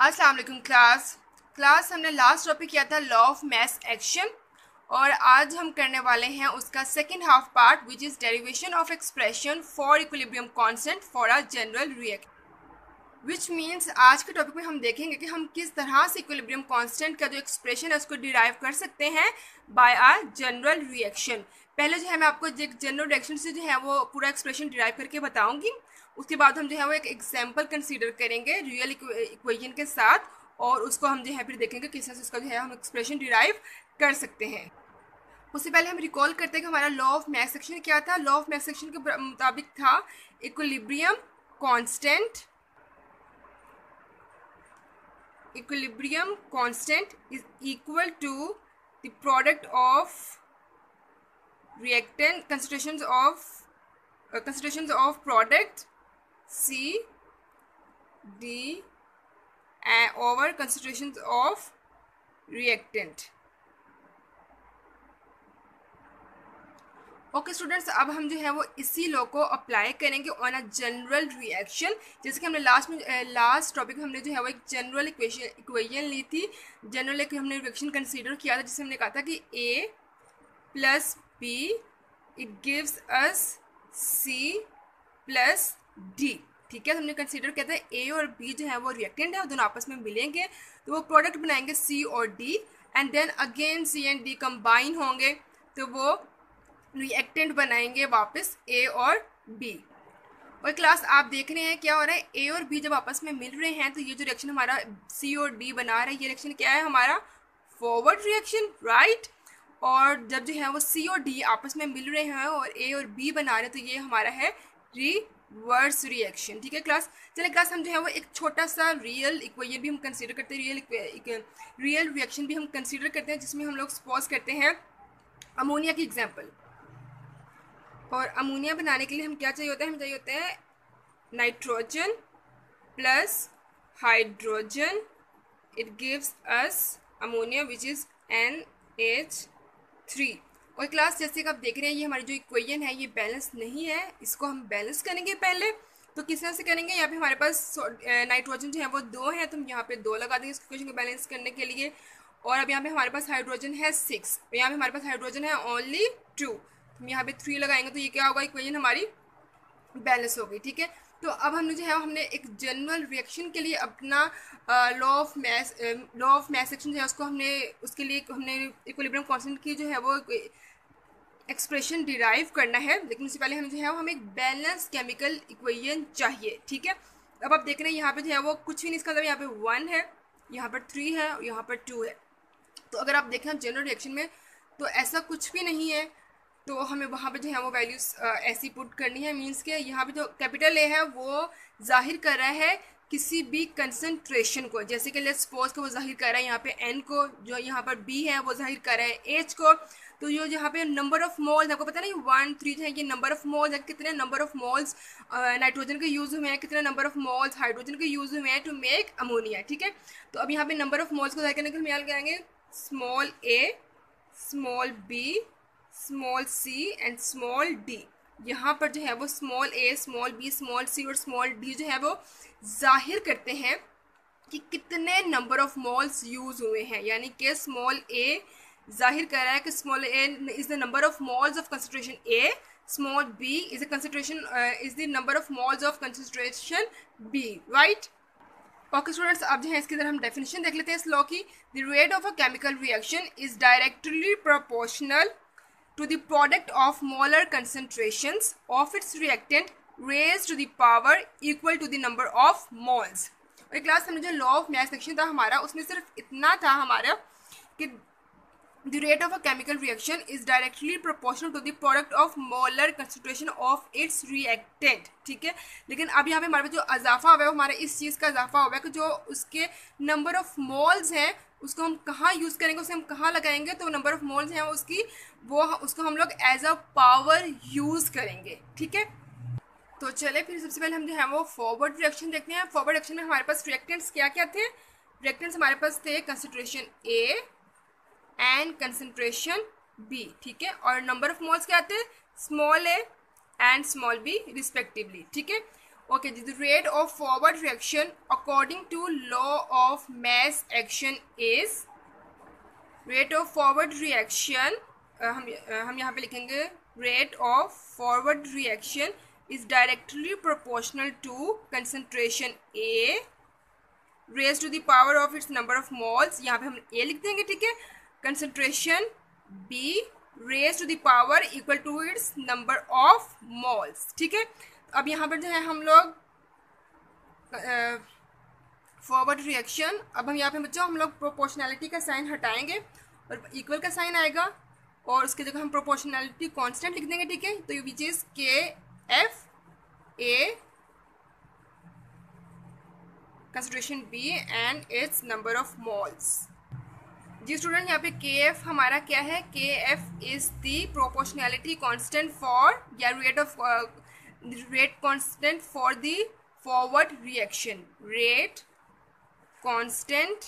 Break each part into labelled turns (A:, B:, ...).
A: अस्सलाम वालेकुम क्लास हमने लास्ट टॉपिक किया था लॉ ऑफ मास एक्शन और आज हम करने वाले हैं उसका second half part which is derivation of expression for equilibrium constant for a general reaction. Which means आज के टॉपिक में हम देखेंगे कि हम किस तरह से इक्विलिब्रियम कांस्टेंट का जो एक्सप्रेशन है उसको डिराइव कर सकते हैं बाय अ जनरल रिएक्शन। पहले जो है मैं आपको जनरल रिएक्शन से जो है वो पूरा एक्सप्रेशन डिराइव करके बताऊंगी। उसके बाद हम जो है वो एक एग्जाम्पल कंसीडर करेंगे रियल इक्वेशन के साथ और उसको हम जो है फिर देखेंगे किस तरह से उसका जो है हम एक्सप्रेशन डिराइव कर सकते हैं। उससे पहले हम रिकॉल करते हैं कि हमारा लॉ ऑफ मास एक्शन क्या था। लॉ ऑफ मास एक्शन के मुताबिक था equilibrium constant is equal to the product of reactant concentrations of product C D over concentrations of reactant। Okay students, अब हम जो है वो इसी लॉ को अप्लाई करेंगे ऑन अ जनरल रिएक्शन। जैसे कि हमने लास्ट टॉपिक में हमने जो है वो एक जनरल इक्वेशन ली थी। जनरल एक हमने रिएक्शन कंसीडर किया था जिससे हमने कहा था कि A plus B it gives us C plus D। ठीक है, हमने कंसीडर किया था A और B जो है वो रिएक्टेंट है और दोनों आपस में मिलेंगे तो वो प्रोडक्ट बनाएंगे C और D and then again C and D combine होंगे तो वो रिएक्टेंट बनाएंगे वापस A और B। और क्लास आप देख रहे हैं क्या हो रहा है, A और B जब आपस में मिल रहे हैं तो ये जो रिएक्शन हमारा C और D बना रहा है ये रिएक्शन क्या है, हमारा फॉरवर्ड रिएक्शन, राइट। और जब जो है वो C और D आपस में मिल रहे हैं और A और B बना रहे हैं तो ये हमारा है रिवर्स रिएक्शन। ठीक है क्लास, चलिए क्लास हम जो है वो एक छोटा सा रियल इक्वेशन भी हम कंसीडर करते हैं, रियल रिएक्शन भी हम कंसीडर करते हैं जिसमें हम लोग सपोज करते हैं अमोनिया की एग्जाम्पल। और अमोनिया बनाने के लिए हम क्या चाहिए होता है, हमें चाहिए होता है nitrogen plus hydrogen, it gives us ammonia which is NH3। और क्लास जैसे कि आप देख रहे हैं ये हमारी जो इक्वेशन है ये बैलेंस नहीं है, इसको हम बैलेंस करेंगे पहले। तो किस तरह से करेंगे, यहाँ पे हमारे पास नाइट्रोजन जो है वो 2 है तो हम यहाँ पे 2 लगा देंगे इस इक्वेशन को बैलेंस करने के लिए। और अब यहाँ पे हमारे पास हाइड्रोजन है 6 और यहाँ पे हमारे पास हाइड्रोजन है ओनली 2, हम यहाँ पे 3 लगाएंगे तो ये क्या होगा, इक्वेशन हमारी बैलेंस हो गई। ठीक है, तो अब हमने जो है हमने एक जनरल रिएक्शन के लिए अपना लॉ ऑफ मास एक्शन जो है उसको उसके लिए हमने इक्विलिब्रियम कांस्टेंट की जो है वो एक्सप्रेशन डिराइव करना है। लेकिन उससे पहले हमें जो है हमें एक बैलेंस केमिकल इक्वेशन चाहिए। ठीक है, अब आप देख रहे हैं यहाँ पे जो है वो कुछ भी नहीं, इसका मतलब यहाँ पे 1 है, यहाँ पर 3 है और यहाँ पर 2 है। तो अगर आप देखें जनरल रिएक्शन में तो ऐसा कुछ भी नहीं है तो हमें वहाँ पे जो है वो वैल्यूज़ ऐसी पुट करनी है। मींस के यहाँ पे जो कैपिटल ए है वो जाहिर कर रहा है किसी भी कंसंट्रेशन को, जैसे कि लेट्स सपोज को वो जाहिर कर रहा है यहाँ पे N को, जो यहाँ पर B है वो जाहिर कर रहा है H को। तो जो यहाँ पे नंबर ऑफ मोल्स आपको पता नहीं 1 3 है, ये नंबर ऑफ मोल्स है, कितने नंबर ऑफ मोल्स नाइट्रोजन के यूज़ हुए हैं, कितने नंबर ऑफ मोल्स हाइड्रोजन के यूज़ हुए हैं टू मेक अमोनिया। ठीक है, तो अब यहाँ पे नंबर ऑफ मोल्स को जाहिर करने के लिए हम यहाँ लगाएंगे small a small b small c and small d। यहाँ पर जो है वो small a small b small c और स्मॉल d जो है वो जाहिर करते हैं कि कितने नंबर ऑफ मोल्स यूज हुए हैं। यानी कि स्मॉल a जाहिर कर रहा है कि small a is the number of moles of concentration A, small b is the number of moles of concentration B, right. Okay students, अब जो है इसकी तरह हम डेफिनेशन देख लेते हैं इस लॉ की। The rate of a chemical reaction is directly proportional to the product of molar concentrations of its reactant raised to the power equal to the number of moles। और क्लास हमने जो law of mass action था हमारा उसमें सिर्फ इतना था हमारा कि the rate of a chemical reaction is directly proportional to the product of molar concentration of its reactant। ठीक है, लेकिन अब यहाँ पे हमारे पास जो अजाफा हुआ है वो हमारा इस चीज़ का अजाफा हुआ है कि जो उसके नंबर ऑफ मोल्स हैं उसको हम कहाँ यूज़ करेंगे, उसे हम कहाँ लगाएंगे, तो नंबर ऑफ मोल्स हैं उसको हम लोग एज अ पावर यूज़ करेंगे। ठीक है, तो चले फिर सबसे पहले हम जो है वो फॉरवर्ड रिएक्शन देखते हैं। फॉरवर्ड रिएक्शन में हमारे पास रिएक्टेंट्स क्या क्या थे, रिएक्टेंट्स हमारे पास थे concentration A and concentration B। ठीक है, और नंबर ऑफ मोल्स क्या आते हैं, small a and small b respectively. ठीक है, Okay, the rate of forward reaction according to law of mass action is rate of forward reaction. हम यहाँ पे लिखेंगे rate of forward reaction is directly proportional to concentration A raised to the power of its number of moles. यहाँ पे हम A लिख देंगे, ठीक है. Concentration B raised to the power equal to its number of moles, ठीक है. अब यहाँ पर जो है हम लोग फॉरवर्ड रिएक्शन, अब हम यहाँ पे बच्चों हम लोग प्रोपोर्शनैलिटी का साइन हटाएंगे और इक्वल का साइन आएगा और उसकी जगह हम प्रोपोर्शनैलिटी कांस्टेंट लिख देंगे, ठीक है. तो which is k f A concentration B and its number of moles. जी स्टूडेंट, यहाँ पे के एफ हमारा क्या है? K f is the proportionality constant for या rate constant for the forward reaction. Rate constant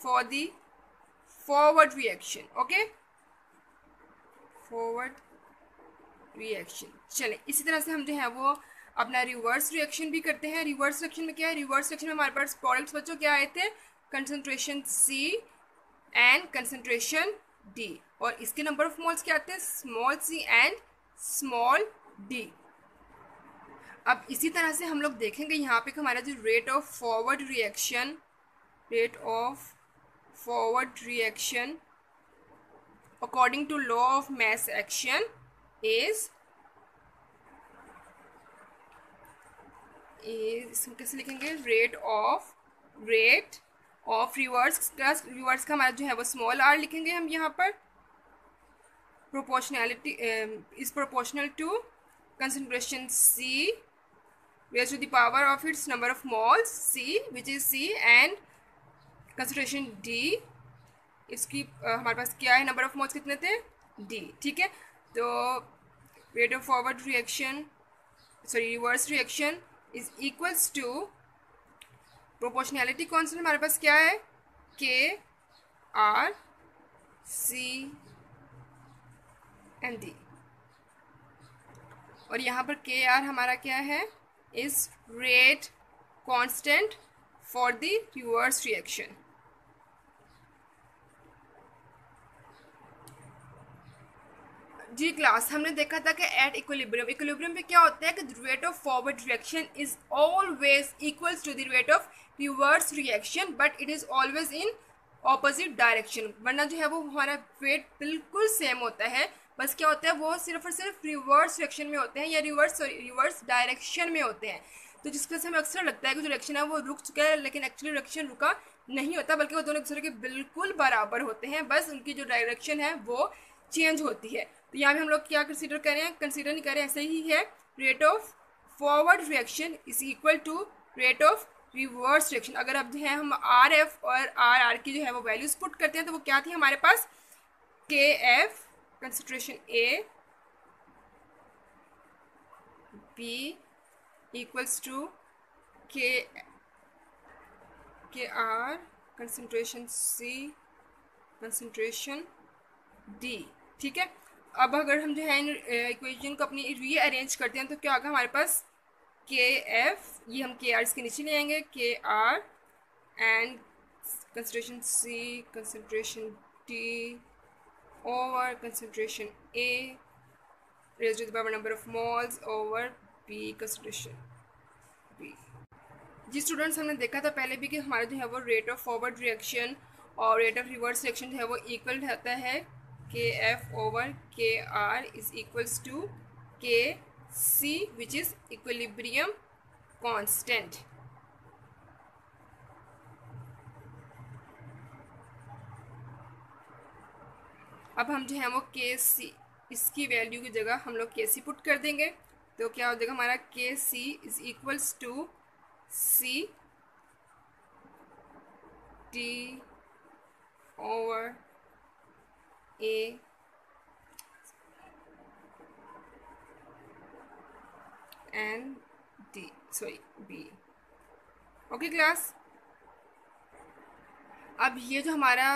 A: for the forward reaction. Okay, forward reaction. चले इसी तरह से हम जो है वो अपना रिवर्स रिएक्शन भी करते हैं. रिवर्स रिएक्शन में क्या है? रिवर्स रिएक्शन में हमारे पास प्रोडक्ट्स बच्चों क्या आए थे? Concentration C and concentration D, और इसके नंबर ऑफ मोल्स क्या आते हैं? Small c and small d. अब इसी तरह से हम लोग देखेंगे यहाँ पे हमारा जो rate of forward reaction, rate of forward reaction according to law of mass action is इसको कैसे लिखेंगे? रेट ऑफ रिवर्स का हमारा जो है वो स्मॉल r लिखेंगे हम यहाँ पर. Proportionality is proportional to concentration C raised to the power of its number of moles C, which is C, and concentration D, इसकी हमारे पास क्या है? नंबर ऑफ मोल्स कितने थे? D, ठीक है. तो rate of forward reaction, sorry reverse reaction is equals to proportionality constant हमारे पास क्या है? के आर सी एंड D, और यहाँ पर के आर हमारा क्या है? Is rate constant for the reverse reaction. जी क्लास, हमने देखा था कि एट इक्विलिब्रियम, इक्विलिब्रियम पे क्या होता है कि rate of forward reaction is always equals to the rate of reverse reaction, but it is always in opposite direction. वरना जो है वो हमारा रेट बिल्कुल सेम होता है, बस क्या होता है वो सिर्फ और सिर्फ रिवर्स रिएक्शन में होते हैं या रिवर्स डायरेक्शन में होते हैं. तो जिसकी वजह से हमें अक्सर लगता है कि जो रिएक्शन है वो रुक चुका है, लेकिन एक्चुअली रिएक्शन रुका नहीं होता, बल्कि वो दोनों एक दूसरे के बिल्कुल बराबर होते हैं, बस उनकी जो डायरेक्शन है वो चेंज होती है. तो यहाँ पे हम लोग क्या कंसीडर कर रहे हैं? कंसीडर नहीं कर रहे हैं, ऐसे ही है. Rate of forward reaction is equal to rate of reverse reaction. अगर अब जो है हम आर एफ और आर आर की जो है वो वैल्यूज पुट करते हैं तो वो क्या थी हमारे पास? K f concentration A B equals to k r concentration C concentration D, ठीक है. अब अगर हम जो है इक्वेशन को अपनी रीअरेंज करते हैं तो क्या होगा हमारे पास? के एफ, ये हम के आर इसके नीचे ले आएंगे, K R and concentration C concentration D over concentration A raised to the power number of moles over B concentration B. जी स्टूडेंट्स, हमने देखा था पहले भी कि हमारा जो है वो रेट ऑफ फॉरवर्ड रिएक्शन और रेट ऑफ रिवर्स रिएक्शन जो है वो इक्वल रहता है. के एफ ओवर के आर इज इक्वल्स टू के सी विच इज इक्विलिब्रियम कांस्टेंट. अब हम जो है वो के सी, इसकी वैल्यू की जगह हम लोग के सी पुट कर देंगे तो क्या हो जाएगा हमारा? K c is equals to C T over A and D, sorry B. Okay class, अब ये जो हमारा,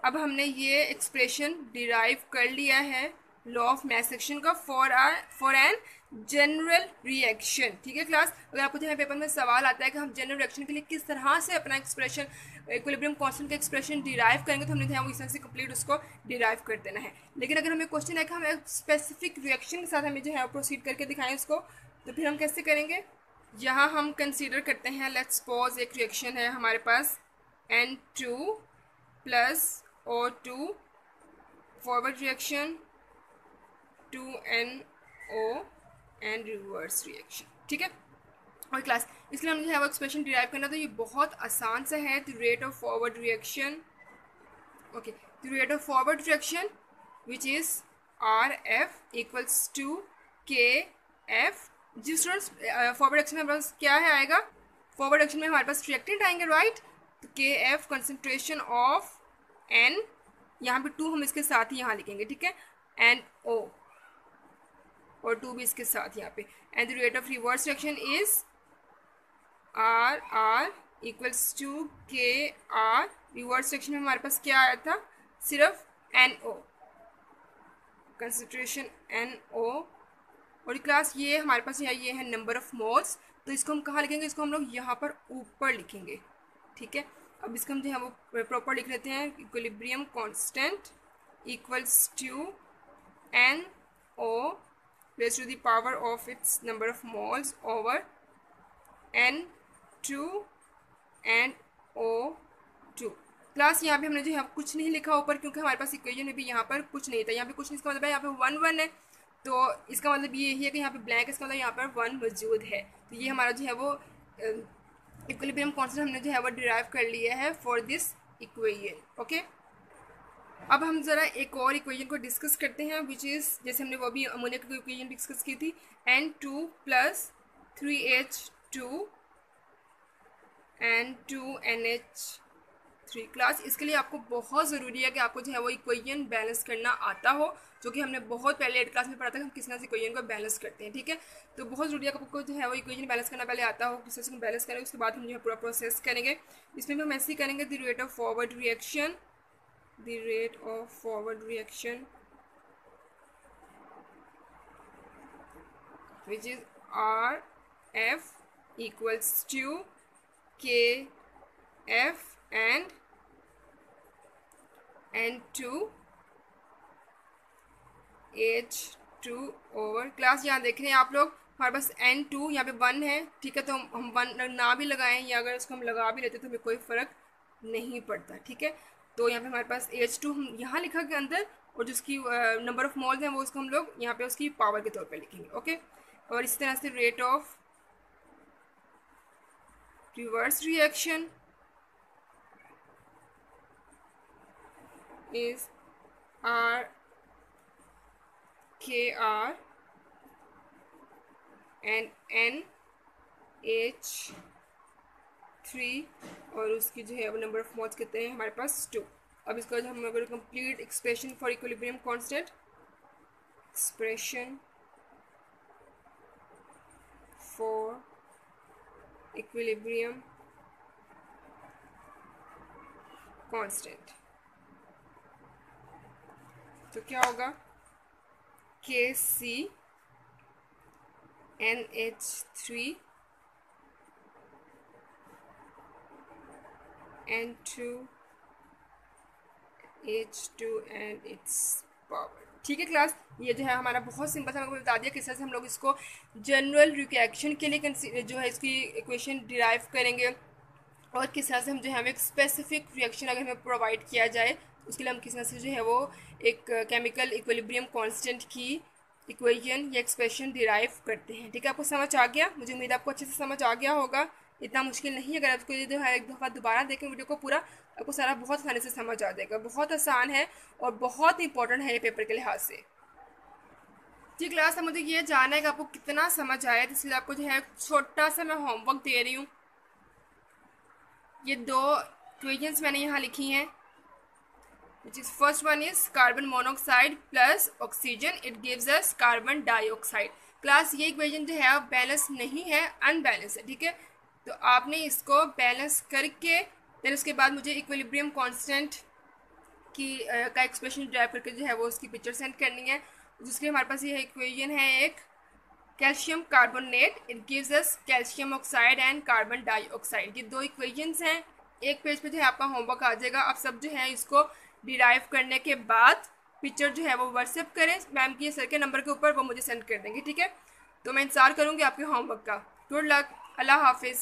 A: अब हमने ये एक्सप्रेशन डिराइव कर लिया है लॉ ऑफ मैथ सेक्शन का फॉर एन जनरल रिएक्शन। ठीक है क्लास, अगर आपको जो है पेपर में सवाल आता है कि हम जनरल रिएक्शन के लिए किस तरह से अपना एक्सप्रेशन इक्विलिब्रियम कांस्टेंट का एक्सप्रेशन डिराइव करेंगे, तो हमने जो है वो इस तरह से कंप्लीट उसको डिराइव कर देना है। लेकिन अगर हमें क्वेश्चन है कि हम एक स्पेसिफिक रिएक्शन के साथ हमें जो है प्रोसीड करके दिखाएं उसको, तो फिर हम कैसे करेंगे। यहाँ हम कंसीडर करते हैं, लेट्स सपोज एक रिएक्शन है हमारे पास N2 plus O2 forward reaction 2NO and reverse reaction. ठीक है, और क्लास इसलिए हम जो है वो एक्सप्रेशन डिराइव करना, तो ये बहुत आसान सा है। The rate of forward reaction, okay, the rate of forward reaction which is RF equals to KF। जिस स्टूडेंट्स फॉरवर्ड एक्शन में हमारे पास क्या है आएगा, फॉरवर्ड एक्शन में हमारे पास रिएक्टेंट आएंगे, राइट। तो KF कंसंट्रेशन ऑफ N, यहाँ पे 2 हम इसके साथ ही यहाँ लिखेंगे, ठीक है, NO, और 2 भी इसके साथ यहाँ पे। And the rate of reverse reaction is RR equals to KR। Reverse reaction में हमारे पास क्या आया था, सिर्फ NO, कंसंट्रेशन NO। और क्लास ये हमारे पास ये है नंबर ऑफ मोल्स, तो इसको हम कहाँ लिखेंगे, इसको हम लोग यहाँ पर ऊपर लिखेंगे। ठीक है, अब इसको हम जो है वो प्रॉपर लिख लेते हैं, equilibrium constant equals to NO raised to the power of its number of moles over N2 and O2। Class यहाँ पे हमने जो है कुछ नहीं लिखा ऊपर, क्योंकि हमारे पास इक्वेशन में भी यहाँ पर कुछ नहीं था, यहाँ पे कुछ नहीं, इसका मतलब है यहाँ पे 1 1 है, तो इसका मतलब ये है कि यहाँ पे ब्लैंक, इसका मतलब यहाँ पर 1 मौजूद है। तो ये हमारा जो है वो इक्विलिब्रियम कांस्टेंट हमने जो है वो डिराइव कर लिया है फॉर दिस इक्वेशन। ओके, अब हम ज़रा एक और इक्वेशन को डिस्कस करते हैं, विच इज़ जैसे हमने वो भी अमोनिया की इक्वेशन डिस्कस की थी, N2 plus 3H2 N2NH3। Class इसके लिए आपको बहुत ज़रूरी है कि आपको जो है वो इक्वेशन बैलेंस करना आता हो, जो कि हमने बहुत पहले 8 क्लास में पढ़ा था कि हम किस तरह से इक्वेशन को बैलेंस करते हैं। ठीक है, तो बहुत ज़रूरी है कि आपको जो है वो इक्वेशन बैलेंस करना पहले आता हो, किस तरह से बैलेंस करेंगे, उसके बाद हम जो है पूरा प्रोसेस करेंगे। इसमें भी हम ऐसे ही करेंगे, the rate of forward reaction, the rate of forward reaction which is RF equals to KF and N2H2 over। Class यहाँ देख रहे हैं आप लोग, हमारे पास N2 यहाँ पे 1 है, ठीक है, तो हम 1 ना भी लगाएं या अगर उसको हम लगा भी लेते तो हमें कोई फ़र्क नहीं पड़ता। ठीक है, तो यहाँ पे हमारे पास H2 हम यहाँ लिखा के अंदर, और जिसकी नंबर ऑफ मोल्स हैं वो उसको हम लोग यहाँ पे उसकी पावर के तौर पे लिखेंगे। ओके, और इसी तरह से rate of reverse reaction is RKR and NH3, और उसकी जो है वो नंबर ऑफ मोल्स कहते हैं हमारे पास 2। अब इसका जो हम अगर complete expression for equilibrium constant, expression for equilibrium constant, तो क्या होगा, KC NH3 N2H2 and it's power. ठीक है क्लास, ये जो है हमारा बहुत सिंपल सा, मैंने बता दिया किस तरह से हम लोग इसको जनरल रिएक्शन के लिए जो है इसकी इक्वेशन डिराइव करेंगे, और किस तरह से हम जो है हमें एक स्पेसिफिक रिएक्शन अगर हमें प्रोवाइड किया जाए उसके लिए हम किस तरह से जो है वो एक केमिकल इक्विलिब्रियम कांस्टेंट की इक्वेशन या एक्सप्रेशन डिराइव करते हैं। ठीक है, आपको समझ आ गया, मुझे उम्मीद है आपको अच्छे से समझ आ गया होगा, इतना मुश्किल नहीं है। अगर आपको ये जो है एक दफ़ा दोबारा देखें वीडियो को पूरा, आपको सारा बहुत आसानी से समझ आ जाएगा। बहुत आसान है और बहुत इंपॉर्टेंट है ये पेपर के लिहाज से। जी क्लास, मुझे ये जानना है कि आपको कितना समझ आया, इसलिए आपको जो है छोटा सा मैं होमवर्क दे रही हूँ। ये 2 इक्वेशंस मैंने यहाँ लिखी हैं, which is first one is carbon monoxide plus oxygen, it gives us carbon dioxide। Class ये इक्वेशन जो है बैलेंस नहीं है, अनबैलेंस है। ठीक है, तो आपने इसको बैलेंस करके फिर उसके बाद मुझे इक्विलिब्रियम कांस्टेंट की का एक्सप्रेशन ड्राइव करके जो है वो उसकी पिक्चर सेंड करनी है। जिसके हमारे पास ये इक्वेशन है एक calcium carbonate, it gives us calcium oxide and carbon dioxide. ये दो इक्वेशंस हैं। एक पेज पे जो है आपका होमवर्क आ जाएगा। आप सब जो है इसको डिराइव करने के बाद पिक्चर जो है वो व्हाट्सएप करें मैम की सर के नंबर के ऊपर, वो मुझे सेंड कर देंगे, ठीक है। तो मैं इंतज़ार करूँगी आपके होमवर्क का। गुड लक, अल्लाह हाफिज़।